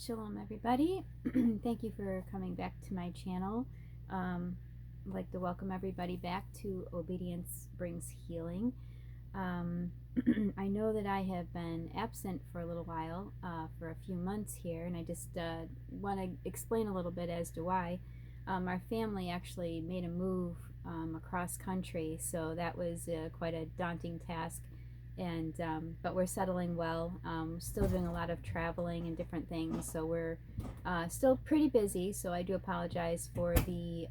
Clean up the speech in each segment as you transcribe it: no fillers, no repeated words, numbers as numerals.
Shalom, everybody. Thank you for coming back to my channel. I'd like to welcome everybody back to Obedience Brings Healing. I know that I have been absent for a little while, for a few months here, and I just want to explain a little bit as to why. Our family actually made a move across country, so that was quite a daunting task. And but we're settling well. Still doing a lot of traveling and different things, so we're still pretty busy. So I do apologize for the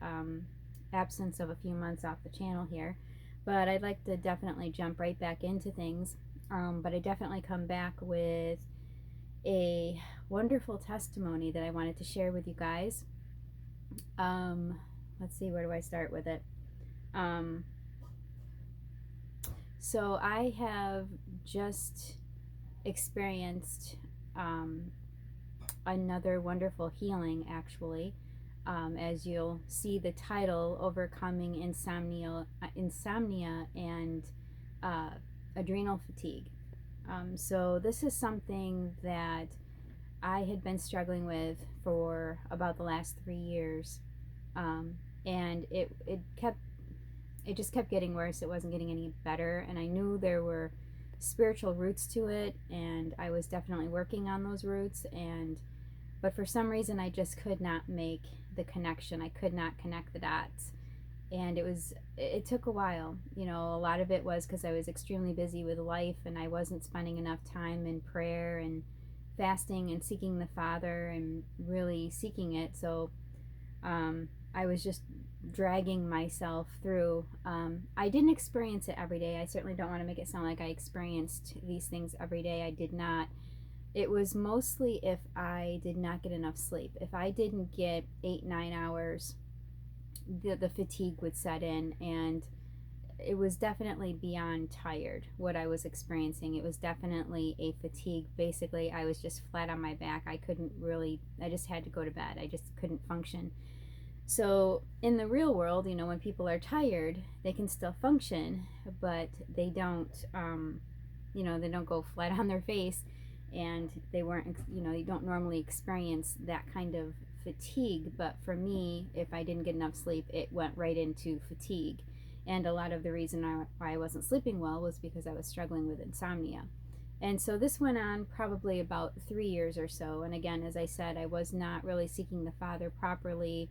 absence of a few months off the channel here, but I'd like to definitely jump right back into things. But I definitely come back with a wonderful testimony that I wanted to share with you guys. Let's see, where do I start with it? So I have just experienced another wonderful healing, actually. As you'll see the title, Overcoming Insomnia and Adrenal Fatigue. So this is something that I had been struggling with for about the last 3 years. And it just kept getting worse. It wasn't getting any better, and I knew there were spiritual roots to it, and I was definitely working on those roots, but for some reason I just could not make the connection. I could not connect the dots, and it took a while. A lot of it was because I was extremely busy with life, and I wasn't spending enough time in prayer and fasting and seeking the Father and really seeking it. So I was just dragging myself through. I didn't experience it every day. I certainly don't want to make it sound like I experienced these things every day. I did not. It was mostly if I did not get enough sleep. If I didn't get 8-9 hours, the fatigue would set in, and it was definitely beyond tired what I was experiencing. It was definitely a fatigue. Basically, I was just flat on my back. I just had to go to bed. I just couldn't function. So in the real world, when people are tired, they can still function, but they don't, they don't go flat on their face, and they weren't, you don't normally experience that kind of fatigue. But for me, if I didn't get enough sleep, it went right into fatigue. And a lot of the reason why I wasn't sleeping well was because I was struggling with insomnia. And so this went on probably about 3 years or so. And again, as I said, I was not really seeking the Father properly,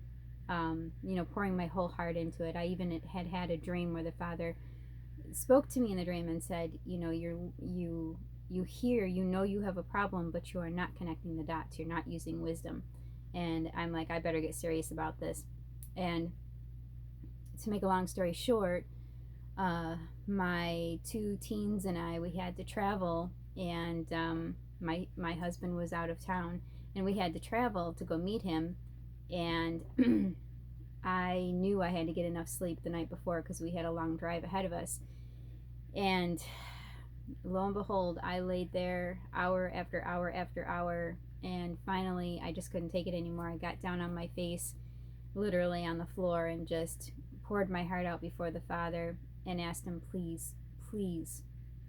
pouring my whole heart into it. I even had a dream where the Father spoke to me in the dream and said, you hear, you have a problem, but you are not connecting the dots. You're not using wisdom. And I'm like, I better get serious about this. And to make a long story short, my 2 teens and I, we had to travel, and my husband was out of town, and we had to travel to go meet him. And I knew I had to get enough sleep the night before because we had a long drive ahead of us. And lo and behold, I laid there hour after hour after hour, and finally I just couldn't take it anymore. I got down on my face, literally on the floor, and just poured my heart out before the Father and asked him, please, please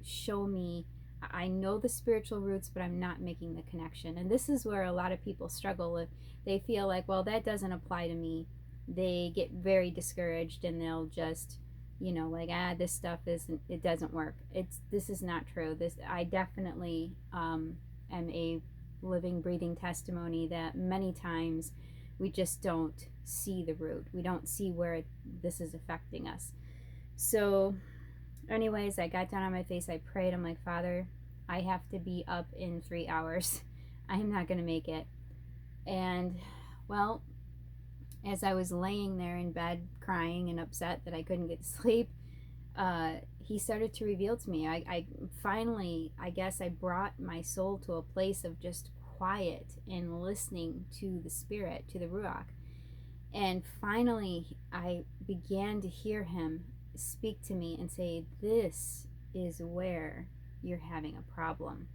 show me. I know the spiritual roots, but I'm not making the connection. And this is where a lot of people struggle with. They feel like, well, that doesn't apply to me. They get very discouraged, and they'll just, this stuff it doesn't work. This is not true. I definitely am a living, breathing testimony that many times we just don't see the root. We don't see where this is affecting us. So anyways, I got down on my face, I prayed. I'm like, Father, I have to be up in 3 hours. I am not going to make it. And, well, as I was laying there in bed crying and upset that I couldn't get to sleep, he started to reveal to me. I finally, I guess I brought my soul to a place of just quiet and listening to the Spirit, to the Ruach. And finally, I began to hear him speak to me and say, this is where you're having a problem.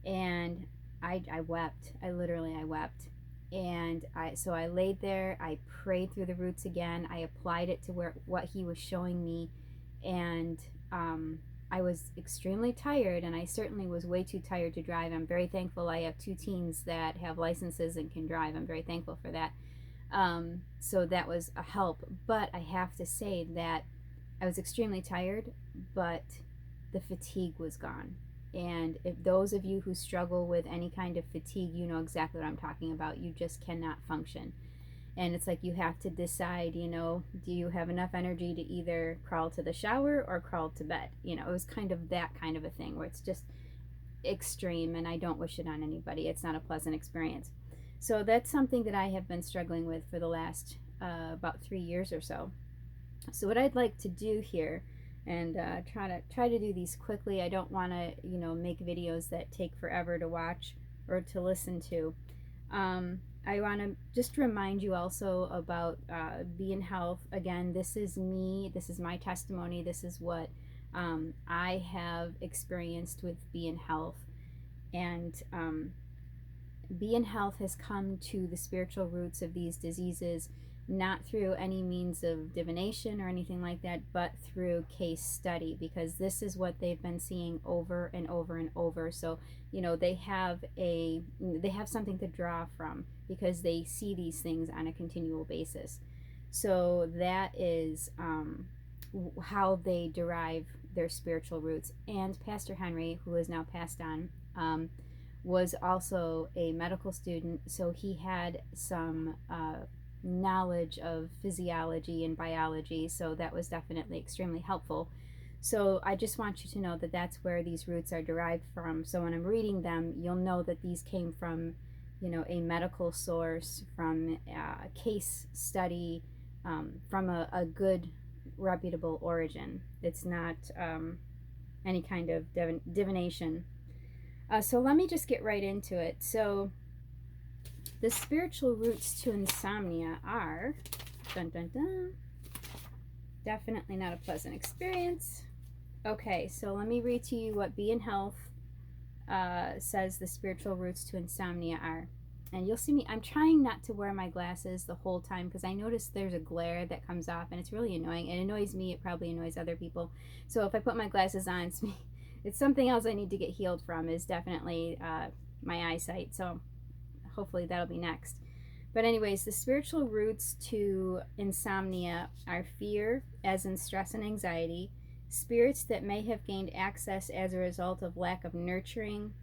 And I wept. I wept. And so I laid there, I prayed through the roots again, I applied it to what he was showing me, and I was extremely tired, and I certainly was way too tired to drive. I'm very thankful I have 2 teens that have licenses and can drive. I'm very thankful for that. So that was a help. But I have to say that I was extremely tired, but the fatigue was gone. And if those of you who struggle with any kind of fatigue, you know exactly what I'm talking about. You just cannot function. And it's like you have to decide, do you have enough energy to either crawl to the shower or crawl to bed? It was kind of that kind of a thing where it's just extreme, and I don't wish it on anybody. It's not a pleasant experience. So that's something that I have been struggling with for the last about 3 years or so. So what I'd like to do here, and try to do these quickly. I don't want to make videos that take forever to watch or to listen to. I want to just remind you also about beinhealth. Again, this is me. This is my testimony. This is what I have experienced with beinhealth. And beinhealth has come to the spiritual roots of these diseases, not through any means of divination or anything like that, but through case study, because this is what they've been seeing over and over and over. So they have something to draw from, because they see these things on a continual basis. So that is how they derive their spiritual roots. And Pastor Henry, who is now passed on, was also a medical student, so he had some knowledge of physiology and biology, so that was definitely extremely helpful. So I just want you to know that that's where these roots are derived from. So when I'm reading them, you'll know that these came from a medical source, from a case study, from a good reputable origin. It's not any kind of divination. So let me just get right into it. So the spiritual roots to insomnia are, dun dun dun, definitely not a pleasant experience. Okay, so let me read to you what beinhealth says the spiritual roots to insomnia are. And you'll see me, I'm trying not to wear my glasses the whole time, because I notice there's a glare that comes off, and it's really annoying. It annoys me, it probably annoys other people. So if I put my glasses on, it's something else I need to get healed from, is definitely my eyesight. So hopefully that'll be next. But anyways, the spiritual roots to insomnia are fear, as in stress and anxiety, spirits that may have gained access as a result of lack of nurturing,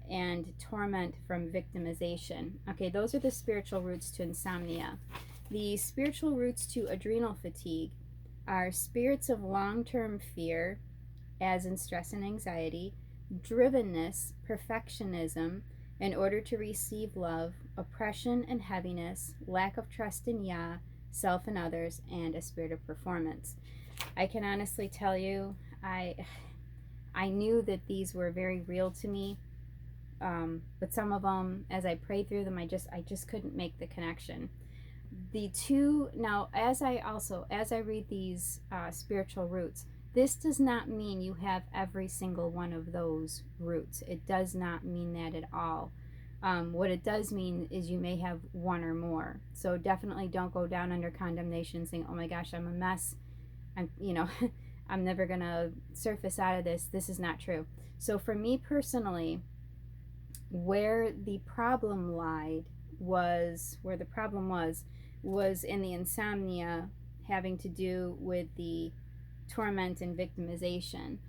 and torment from victimization. Okay, those are the spiritual roots to insomnia. The spiritual roots to adrenal fatigue are spirits of long-term fear, as in stress and anxiety, drivenness, perfectionism, in order to receive love, oppression and heaviness, lack of trust in Yah, self and others, and a spirit of performance. I can honestly tell you, I knew that these were very real to me, but some of them, as I prayed through them, I just couldn't make the connection. The two, now as I read these spiritual roots, this does not mean you have every single one of those roots. It does not mean that at all. What it does mean is you may have one or more. So definitely don't go down under condemnation saying, oh my gosh, I'm a mess. I'm never gonna surface out of this. This is not true. So for me personally, where the problem was in the insomnia, having to do with the torment and victimization.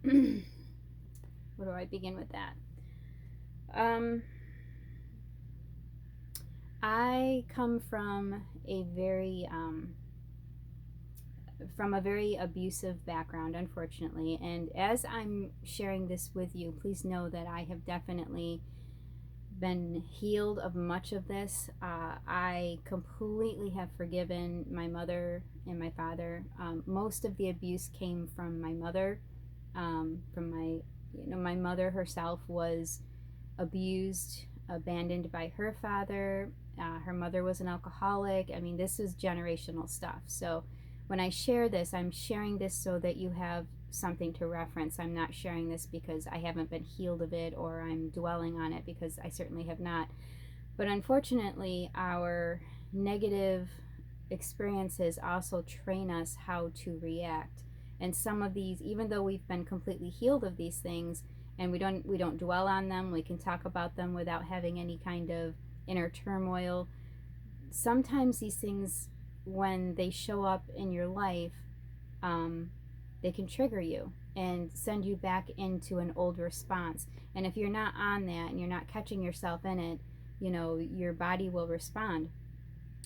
Where do I begin with that? I come from a very abusive background, unfortunately, and as I'm sharing this with you, please know that I have definitely been healed of much of this. I completely have forgiven my mother and my father. Most of the abuse came from my mother. My mother herself was abused, abandoned by her father. Her mother was an alcoholic. I mean, this is generational stuff. So when I share this, I'm sharing this so that you have something to reference. I'm not sharing this because I haven't been healed of it, or I'm dwelling on it, because I certainly have not. But unfortunately, our negative experiences also train us how to react. And some of these, even though we've been completely healed of these things, and we don't dwell on them, we can talk about them without having any kind of inner turmoil. Sometimes these things, when they show up in your life, they can trigger you and send you back into an old response. And if you're not on that and you're not catching yourself in it, your body will respond.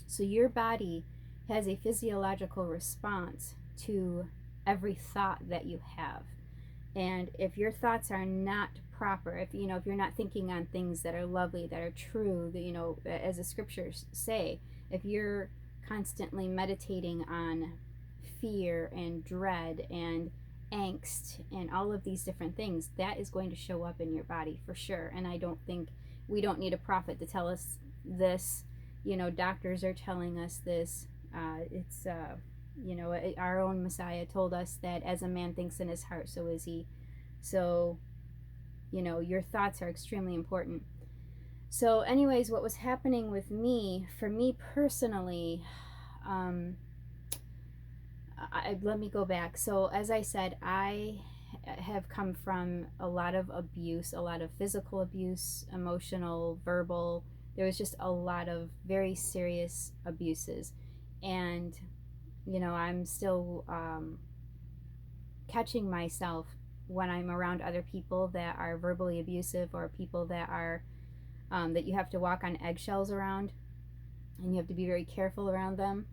So your body has a physiological response to every thought that you have. And if your thoughts are not proper, if you're not thinking on things that are lovely, that are true, that, as the scriptures say, if you're constantly meditating on fear and dread and angst and all of these different things, that is going to show up in your body for sure. And I don't think we don't need a prophet to tell us this. Doctors are telling us this. Our own Messiah told us that as a man thinks in his heart, so is he. So, your thoughts are extremely important. So anyways, what was happening with me, for me personally, let me go back. So as I said, I have come from a lot of abuse, a lot of physical abuse, emotional, verbal. There was just a lot of very serious abuses. And, I'm still catching myself when I'm around other people that are verbally abusive, or people that are, that you have to walk on eggshells around, and you have to be very careful around them.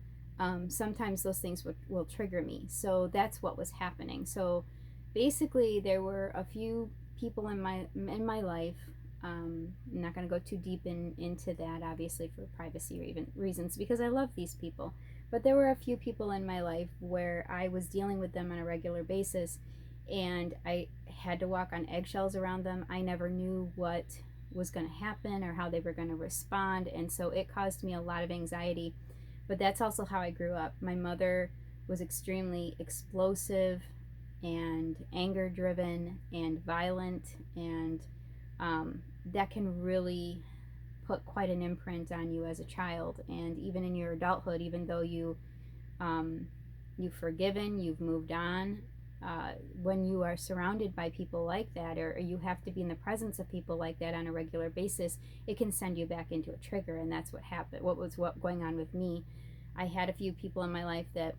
Sometimes those things will trigger me. So that's what was happening. So basically, there were a few people in my life. I'm not going to go too deep into that, obviously, for privacy or even reasons, because I love these people. But there were a few people in my life where I was dealing with them on a regular basis, and I had to walk on eggshells around them. I never knew what was going to happen or how they were going to respond, and so it caused me a lot of anxiety. But that's also how I grew up. My mother was extremely explosive and anger driven and violent, and that can really put quite an imprint on you as a child, and even in your adulthood, even though you've forgiven, you've moved on. When you are surrounded by people like that, or you have to be in the presence of people like that on a regular basis, it can send you back into a trigger. And that's what happened. What was going on with me. I had a few people in my life that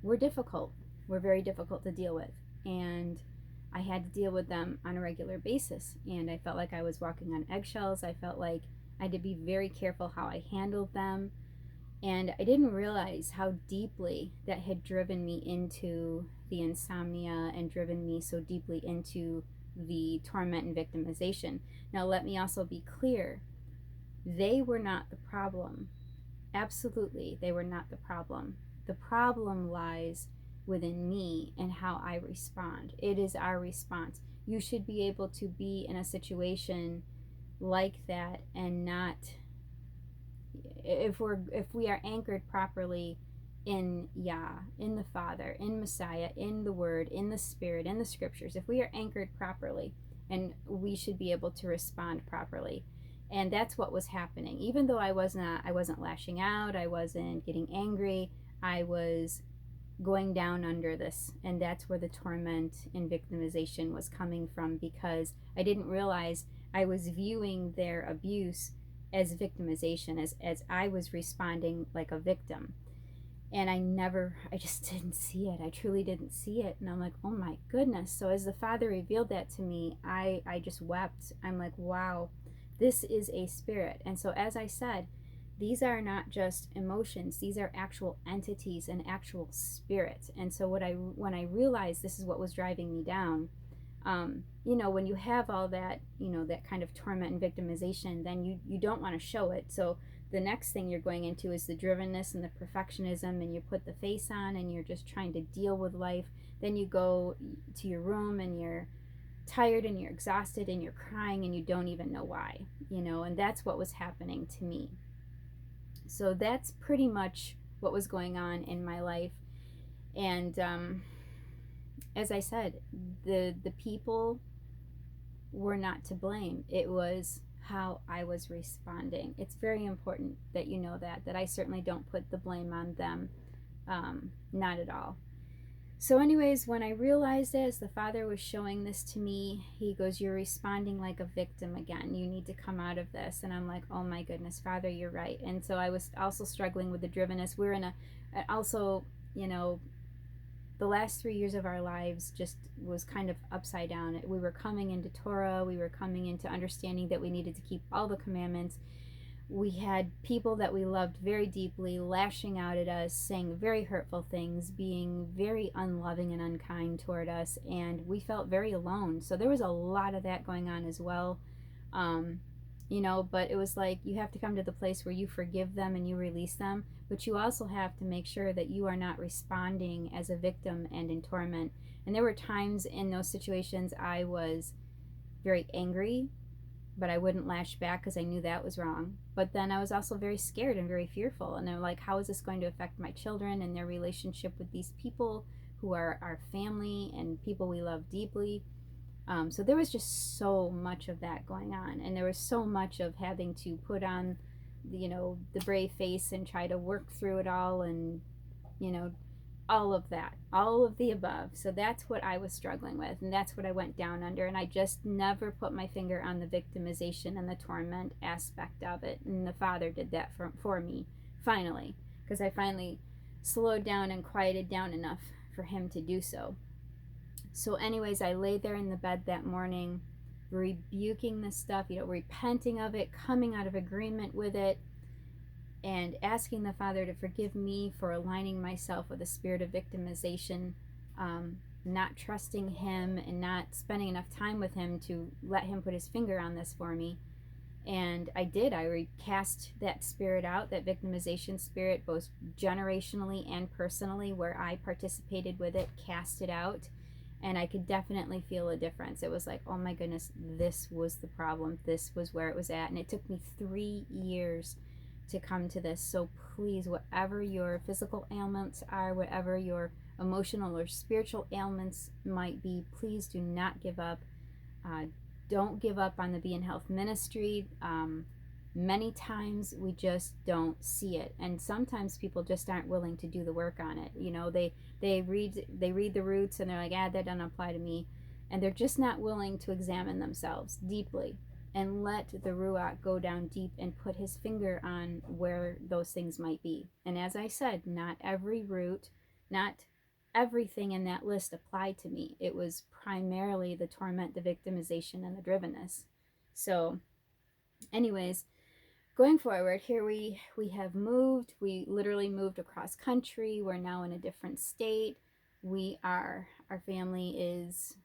were very difficult to deal with, and I had to deal with them on a regular basis, and I felt like I was walking on eggshells. I felt like I had to be very careful how I handled them, and I didn't realize how deeply that had driven me into the insomnia and driven me so deeply into the torment and victimization. Now, let me also be clear. They were not the problem. Absolutely, they were not the problem. The problem lies within me and how I respond. It is our response. You should be able to be in a situation like that and not, if we are anchored properly in Yah, in the Father, in Messiah, in the Word, in the Spirit, in the Scriptures, if we are anchored properly, and we should be able to respond properly. And that's what was happening. Even though I wasn't lashing out, I wasn't getting angry, I was going down under this. And that's where the torment and victimization was coming from, because I didn't realize I was viewing their abuse as victimization, as I was responding like a victim. And I just didn't see it. I truly didn't see it. And I'm like, oh my goodness. So as the Father revealed that to me, I just wept. I'm like, wow, this is a spirit. And so as I said, these are not just emotions. These are actual entities and actual spirits. And so when I realized this is what was driving me down, when you have all that, that kind of torment and victimization, then you don't want to show it. So the next thing you're going into is the drivenness and the perfectionism, and you put the face on and you're just trying to deal with life. Then you go to your room and you're tired and you're exhausted and you're crying and you don't even know why, and that's what was happening to me. So that's pretty much what was going on in my life. And as I said, the people were not to blame. It was how I was responding. It's very important that you know that I certainly don't put the blame on them, not at all. So anyways, when I realized it, as the Father was showing this to me, he goes, you're responding like a victim again. You need to come out of this. And I'm like, oh my goodness, Father, you're right. And so I was also struggling with the drivenness. We're in also, you know, the last 3 years of our lives just was kind of upside down. We were coming into Torah. We were coming into understanding that we needed to keep all the commandments. We had people that we loved very deeply lashing out at us, saying very hurtful things, being very unloving and unkind toward us, and we felt very alone. So there was a lot of that going on as well. But it was like you have to come to the place where you forgive them and you release them, but you also have to make sure that you are not responding as a victim and in torment. And there were times in those situations I was very angry, but I wouldn't lash back because I knew that was wrong. But then I was also very scared and very fearful. And I'm like, how is this going to affect my children and their relationship with these people who are our family and people we love deeply? So there was just so much of that going on. And there was so much of having to put on, the brave face and try to work through it all and, you know, all of that, all of the above. So that's what I was struggling with, and that's what I went down under. And I just never put my finger on the victimization and the torment aspect of it. And the Father did that for me, finally, because I finally slowed down and quieted down enough for Him to do so. So, anyways, I lay there in the bed that morning, rebuking this stuff, repenting of it, coming out of agreement with it, and asking the Father to forgive me for aligning myself with a spirit of victimization, not trusting Him and not spending enough time with Him to let Him put His finger on this for me. And I did. I recast that spirit out, that victimization spirit, both generationally and personally, where I participated with it, cast it out. And I could definitely feel a difference. It was like, oh my goodness, this was the problem. This was where it was at. And it took me 3 years to come to this. So please, whatever your physical ailments are, whatever your emotional or spiritual ailments might be, please do not give up. Don't give up on the Be in Health ministry. Many times we just don't see it, and sometimes people just aren't willing to do the work on it. They read the roots and they're like, that doesn't apply to me, and they're just not willing to examine themselves deeply and let the Ruach go down deep and put His finger on where those things might be. And as I said, not every root, not everything in that list applied to me. It was primarily the torment, the victimization, and the drivenness. So anyways, going forward, here we have moved. We literally moved across country. We're now in a different state. Our family is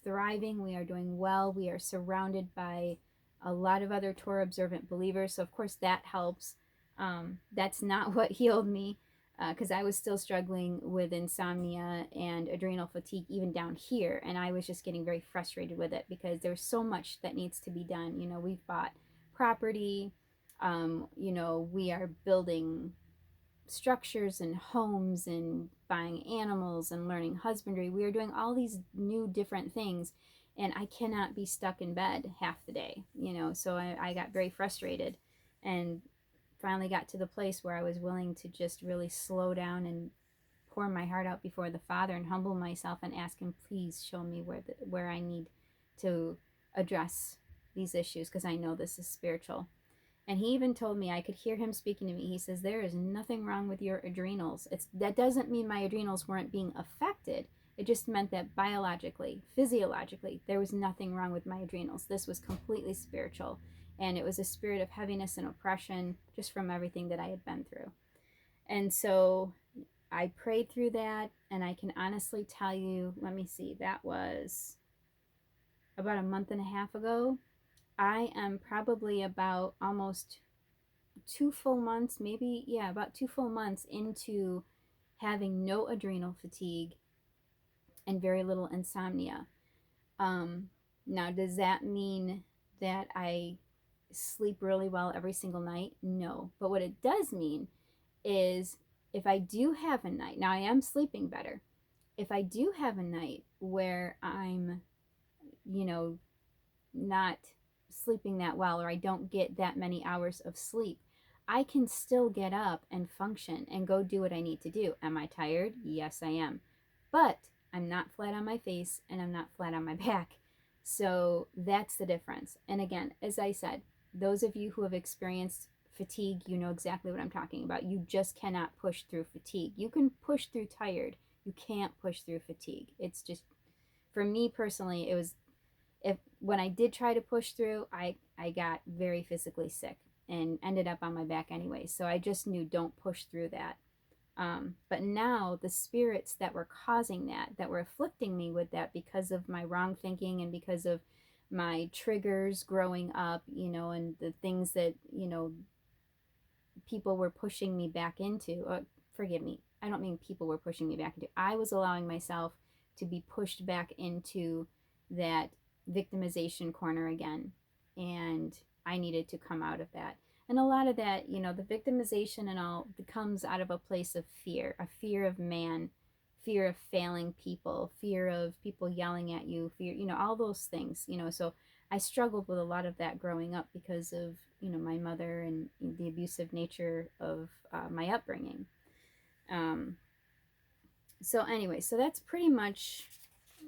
thriving. We are doing well. We are surrounded by a lot of other Torah observant believers. So of course that helps. That's not what healed me, because I was still struggling with insomnia and adrenal fatigue even down here. And I was just getting very frustrated with it because there's so much that needs to be done. We've bought property. We are building structures and homes and buying animals and learning husbandry. We are doing all these new different things, and I cannot be stuck in bed half the day, so I got very frustrated and finally got to the place where I was willing to just really slow down and pour my heart out before the Father and humble myself and ask Him, please show me where I need to address these issues, because I know this is spiritual. And He even told me, I could hear Him speaking to me. He says, there is nothing wrong with your adrenals. That doesn't mean my adrenals weren't being affected. It just meant that biologically, physiologically, there was nothing wrong with my adrenals. This was completely spiritual. And it was a spirit of heaviness and oppression just from everything that I had been through. And so I prayed through that, and I can honestly tell you, let me see, that was about a month and a half ago. I am probably about almost 2 full months, about 2 full months into having no adrenal fatigue and very little insomnia. Now, does that mean that I sleep really well every single night? No. But what it does mean is if I do have a night, now I am sleeping better. If I do have a night where I'm, not sleeping that well, or I don't get that many hours of sleep, I can still get up and function and go do what I need to do. Am I tired? Yes, I am. But I'm not flat on my face and I'm not flat on my back. So that's the difference. And again, as I said, those of you who have experienced fatigue, you know exactly what I'm talking about. You just cannot push through fatigue. You can push through tired. You can't push through fatigue. It's just, for me personally, it was, if when I did try to push through, I got very physically sick and ended up on my back anyway. So I just knew, don't push through that. But now the spirits that were causing that were afflicting me with that because of my wrong thinking and because of my triggers growing up, you know, and the things that, you know, people were pushing me back into. Forgive me, I don't mean people were pushing me back into. I was allowing myself to be pushed back into that victimization corner again. And I needed to come out of that. And a lot of that, you know, the victimization and all comes out of a place of fear, a fear of man, fear of failing people, fear of people yelling at you, fear, you know, all those things, you know. So I struggled with a lot of that growing up because of, you know, my mother and the abusive nature of my upbringing. So anyway, so that's pretty much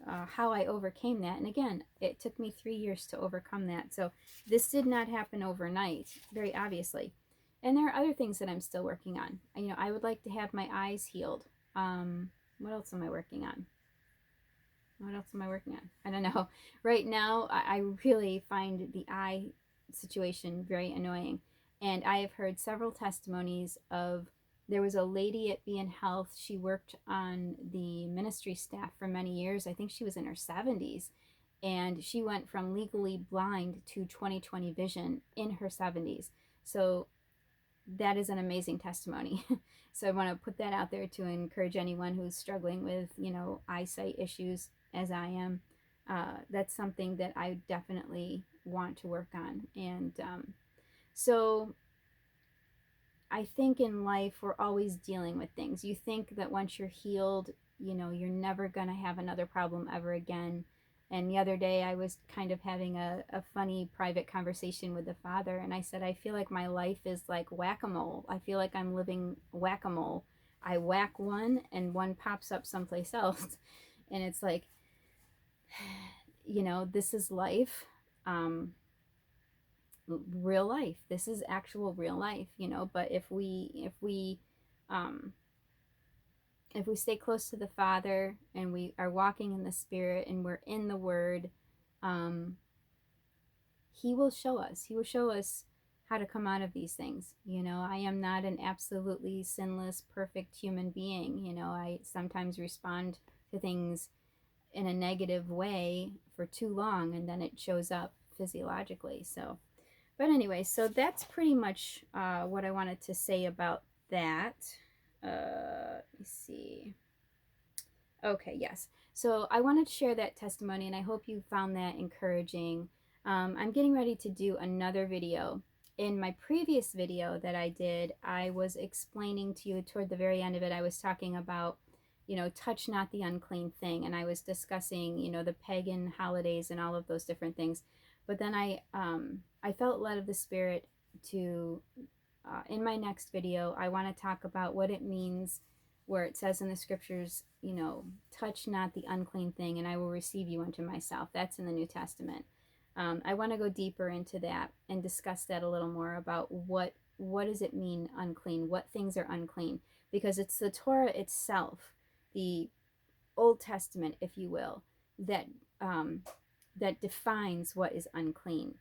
how I overcame that. And again, it took me 3 years to overcome that. So this did not happen overnight, very obviously. And there are other things that I'm still working on. You know, I would like to have my eyes healed. What else am I working on? What else am I working on? I don't know. Right now, I really find the eye situation very annoying. And I have heard several testimonies of, there was a lady at beinhealth. She worked on the ministry staff for many years. I think she was in her 70s. And she went from legally blind to 20/20 vision in her 70s. So that is an amazing testimony. So I want to put that out there to encourage anyone who's struggling with, you know, eyesight issues as I am. That's something that I definitely want to work on. And so I think in life we're always dealing with things. You think that once you're healed, you know, you're never going to have another problem ever again. And the other day I was kind of having a funny private conversation with the Father, and I said, I feel like my life is like whack-a-mole. I feel like I'm living whack-a-mole. I whack one and one pops up someplace else. And it's like, you know, this is life. Real life. This is actual real life, you know. But if we stay close to the Father and we are walking in the Spirit and we're in the Word, He will show us. He will show us how to come out of these things. You know, I am not an absolutely sinless, perfect human being. You know, I sometimes respond to things in a negative way for too long, and then it shows up physiologically. So, but anyway, so that's pretty much what I wanted to say about that. Let me see. Okay, yes. So I wanted to share that testimony, and I hope you found that encouraging. I'm getting ready to do another video. In my previous video that I did, I was explaining to you toward the very end of it, I was talking about, you know, touch not the unclean thing. And I was discussing, you know, the pagan holidays and all of those different things. But then I felt led of the Spirit to, in my next video, I want to talk about what it means where it says in the scriptures, you know, touch not the unclean thing and I will receive you unto myself. That's in the New Testament. I want to go deeper into that and discuss that a little more about what does it mean unclean, what things are unclean, because it's the Torah itself, the Old Testament, if you will, that that defines what is unclean,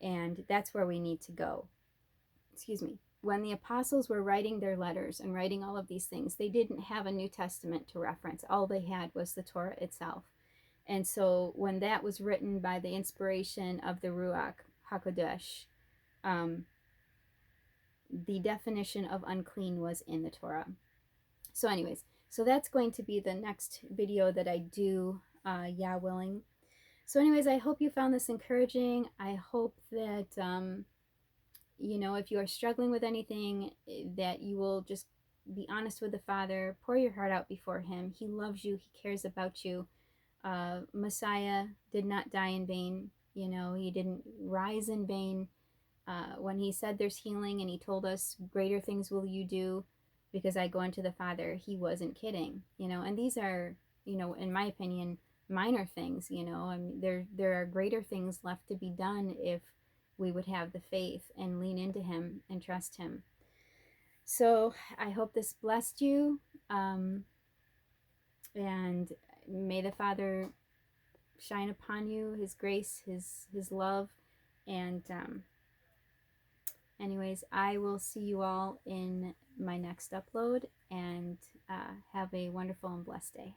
and that's where we need to go. Excuse me. When the apostles were writing their letters and writing all of these things, they didn't have a New Testament to reference. All they had was the Torah itself. And so when that was written by the inspiration of the Ruach HaKodesh, the definition of unclean was in the Torah. So anyways, so that's going to be the next video that I do, Yah willing. So anyways, I hope you found this encouraging. I hope that, you know, if you are struggling with anything, that you will just be honest with the Father, pour your heart out before Him. He loves you. He cares about you. Messiah did not die in vain. You know, He didn't rise in vain. When He said there's healing and He told us greater things will you do because I go unto the Father, He wasn't kidding, you know. And these are you know, in my opinion, minor things. You know, I mean, there are greater things left to be done if we would have the faith and lean into Him and trust Him. So I hope this blessed you, and may the Father shine upon you His grace, His love, and anyways, I will see you all in my next upload, and have a wonderful and blessed day.